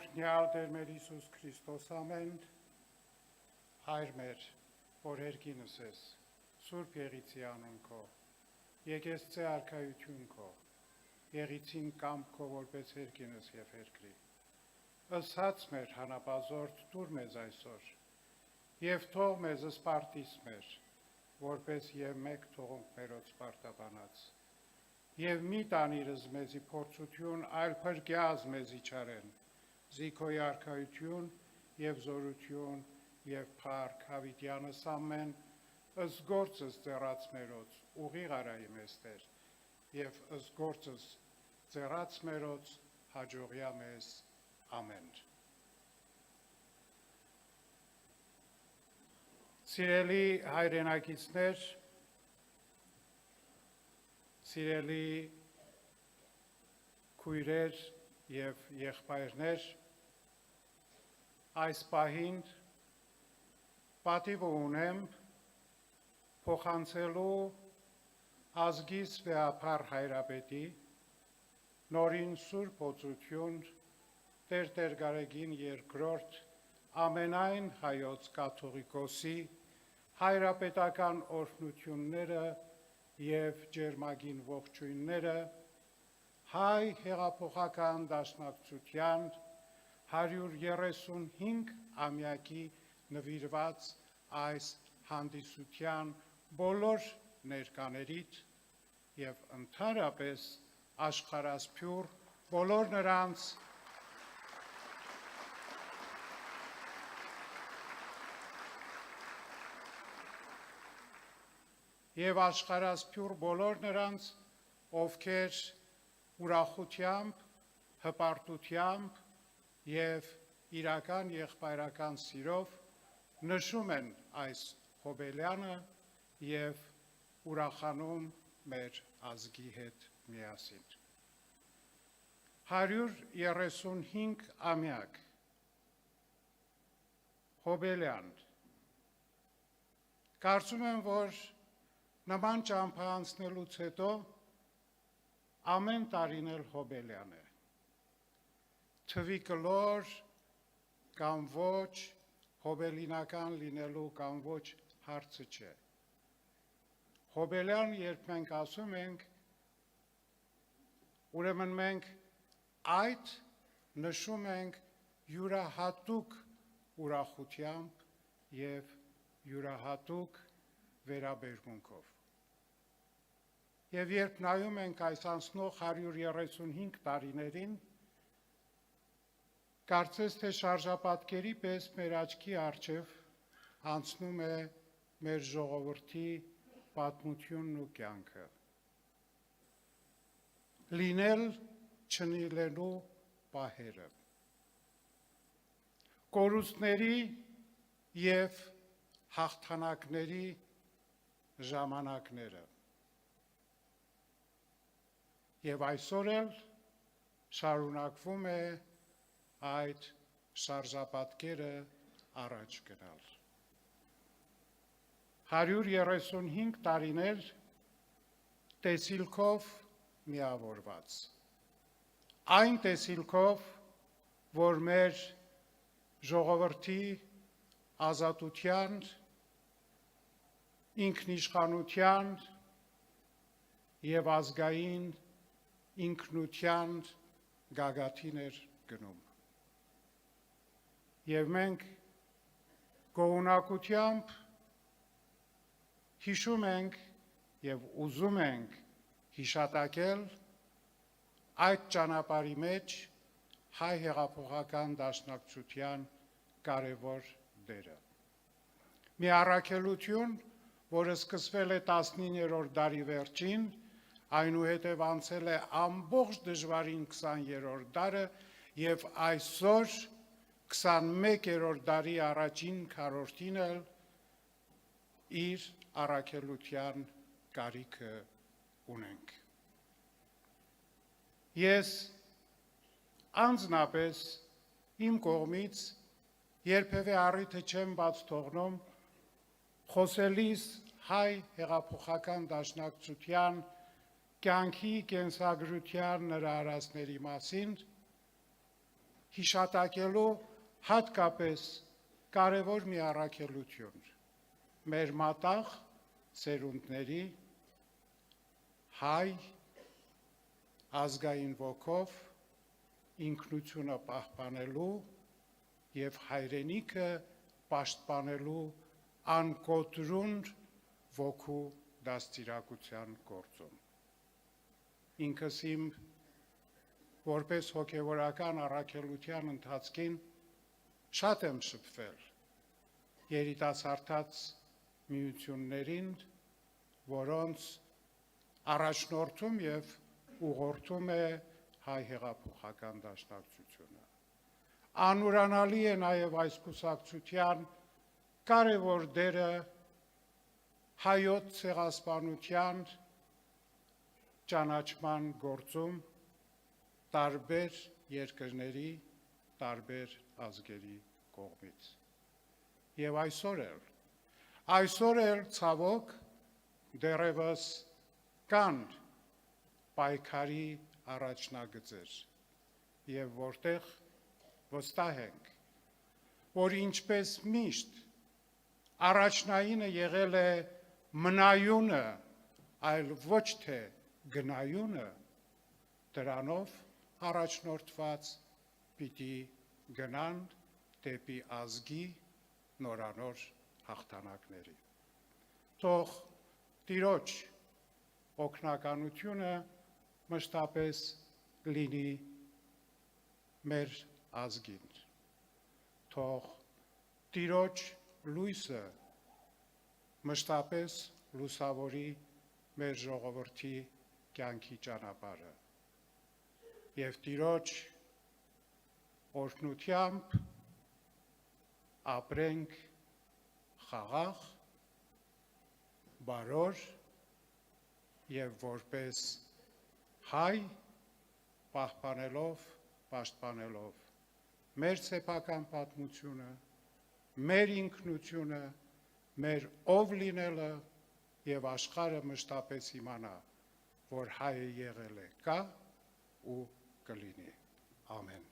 Օրհնյալ Տեր մեր Հիսուս Քրիստոս ամենդ, Հայր մեր, որ հերկինս ես, Սուրբ Եղիցի անուն քո, եկես ծե արքայություն քո, Եղիցին կամք քո որպես հերկինս և հերկրի, ըսած մեր հանապազորդ դուր մեզ այսօր, և թող մեզ սպարտիս մեր, որպես և մեկ թողունք մերոց սպարտաբանած, և մի տանիրս մեզի փորձություն, այլ փրկյազ մեզի չարեն, զիքոյ արքայություն և զորություն և փառք հավիտյանս ամեն, ըստ գործս ձեռած մերոց ուղիղ արայի մեզ Տեր, և ըստ գործս ձեռած մերոց հաջողյա մեզ ամեն։ Սիրելի հայրենակիցներ, սիրելի քույրեր և եղբայրներ, այս պահին պատիվը ունեմ փոխանցելու ազգիս վեհափառ հայրապետի նորին Սուրբ Օծություն Տեր Գարեգին II ամենայն հայոց կաթողիկոսի հայրապետական օրհնությունները և ջերմագին ողջույնները հայ հեղափոխական դաշնակցության 135 ամյակի նվիրված այս հանդիսության բոլոր ներկաներից և ընդհանրապես աշխարհասփյուռ բոլոր նրանց և աշխարհասփյուռ բոլոր նրանց, ովքեր ուրախությամբ, հպարտությամբ և իրական եղբայրական սիրով նշում են այս հոբելյանը և ուրախանում մեր ազգի հետ միասին։ 135 ամյակ հոբելյան։ Կարծում եմ, որ նման ճամփա անցնելուց հետո ամեն տարին էլ հոբելյան է։ Թվի կլոր կամ ոչ, հոբելինական լինելու կամ ոչ հարցը չէ։ Հոբելյան, երբ մենք ասում ենք, ուրեմն մենք այդ նշում ենք յուրահատուկ ուրախությամբ և յուրահատուկ վերաբերմունքով։ Եվ երբ նայում ենք այս անցնող 135 տարիներին, կարծես թե շարժապատկերի պես մեր աչքի առջև անցնում է մեր ժողովրդի պատմությունն ու կյանքը։ Լինել չլինելու պահերը, կորուստների և հաղթանակների ժամանակները, և այսօր էլ շարունակվում է այդ շարժապատկերը առաջ գնալ։ 135 տարիներ տեսիլքով միավորված, այն տեսիլքով, որ մեր ժողովրդի ազատության, ինքնիշխանության և ազգային ինքնության գագաթին էր գնում։ Եվ մենք գոհունակությամբ հիշում ենք և ուզում ենք հիշատակել այդ ճանապարհի մեջ հայ հեղափոխական դաշնակցության կարևոր դերը։ Մի առաքելություն, որը սկսվել է 19-րդ դարի վերջին, այնուհետև անցել է ամբողջ դժվարին 20-րդ դարը և այսօր 21-րդ դարի առաջին քառորդին էլ իր առաքելության կարիքը ունենք։ Ես անձնապես իմ կողմից երբևէ առիթը չեմ բաց թողնում խոսելիս հայ հեղափոխական դաշնակցության կյանքի կենսագրության նրա արածների մասին, հիշատակելու հատկապես կարևոր մի առաքելություն մեր մատաղ սերունդների հայ ազգային ոգով ինքնությունը պահպանելու և հայրենիքը պաշտպանելու անկոտրուն ոգու դաստիարակության գործում։ Ինքս իմ որպես հոգևորական առաքելության ընթացքին շատ եմ շփվել երիտասարդաց միություններին, որոնց առաջնորդում և ուղղորդում է հայ հեղափոխական դաշնակցությունը։ Անուրանալի է նաև այս կուսակցության կարևոր դերը հայոց ցեղասպանության ճանաչման գործում տարբեր երկրների, տարբեր ազգերի կողմից։ Եվ այսօր էլ ցավոք դեռևս կան պայքարի առաջնագծեր, և որտեղ վստահ ենք, որ ինչպես միշտ առաջնայինը եղել է մնայունը, այլ ոչ թե գնայունը, դրանով առաջնորդված պիտի գնան դեպի ազգի նորանոր հաղթանակների։ Թող Տիրոջ օգնականությունը մշտապես լինի մեր ազգին, թող Տիրոջ լույսը մշտապես լուսավորի մեր ժողովրդի կյանքի ճանապարհը, և Տիրոջ օրհնությամբ ապրենք խաղաղ, բարոր և որպես հայ պահպանելով, պաշտպանելով մեր սեփական պատմությունը, մեր ինքնությունը, մեր ով լինելը և աշխարհը մշտապես իմանա, որ հայը եղել է, կա ու կլինի։ Ամեն։